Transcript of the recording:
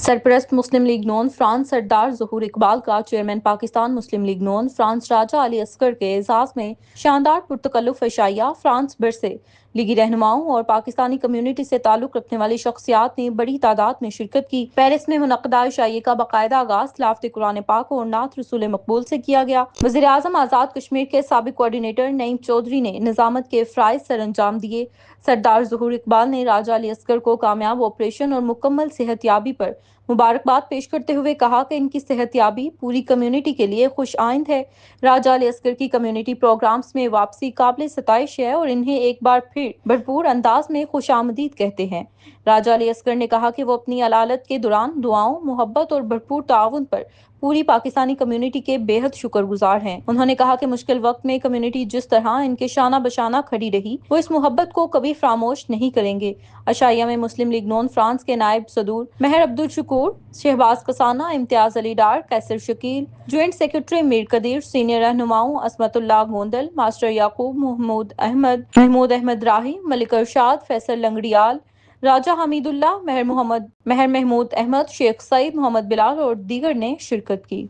सरपरस्त मुस्लिम league नून France सरदार ज़हूर इकबाल का chairman Pakistan मुस्लिम league नून France Raja Ali Asghar के एजाज़ में शानदार पुरतकल्लुफ़ एशाइया फ्रांस भर से लीगी रहनुमाओं और पाकिस्तानी कम्युनिटी से ताल्लुक़ रखने वाली शख्सियात ने बड़ी तादाद में शिरकत की। पेरिस में मुनक़दा एशाइये का बाकायदा आगाज़ तिलावत कुरान पाक और नात रसूल मकबूल से किया गया। वज़ीर आज़म आज़ाद कश्मीर के साबिक़ कोऑर्डिनेटर नईम चौधरी ने निज़ामत के फ़राइज़ सर अंजाम दिए। सरदार ज़हूर इकबाल ने राजा अली असगर को कामयाब ऑपरेशन और मुकम्मल सेहतयाबी पर मुबारकबाद पेश करते हुए कहा कि इनकी सेहतयाबी पूरी कम्युनिटी के लिए खुश आइंद है। राजा अली असगर की कम्युनिटी प्रोग्राम्स में वापसी काबिल सताइश है और इन्हें एक बार फिर भरपूर अंदाज में खुश आमदीद कहते हैं। राजा अली असगर ने कहा कि वो अपनी अलालत के दौरान दुआओं, मोहब्बत और भरपूर ताउन पर पूरी पाकिस्तानी कम्युनिटी के बेहद शुक्रगुजार हैं। उन्होंने कहा कि मुश्किल वक्त में कम्युनिटी जिस तरह इनके शाना बशाना खड़ी रही, वो इस मोहब्बत को कभी फरामोश नहीं करेंगे। अशाइया में मुस्लिम लीग नून फ्रांस के नायब सदूर Mehar Abdul Shakoor, Shahbaz Kasana, Imtiaz Ali Dar, Qaiser Shakeel, joint secretary Mir Qadeer, senior रहनुमाओं असमतुल्लाह गोंदल, मास्टर याकूब, महमूद अहमद राही, मलिक अरशाद, फैसल लंगड़ियाल, राजा हमीदुल्लाह, महर महमूद अहमद, शेख सईद, मोहम्मद बिलाल और दीगर ने शिरकत की।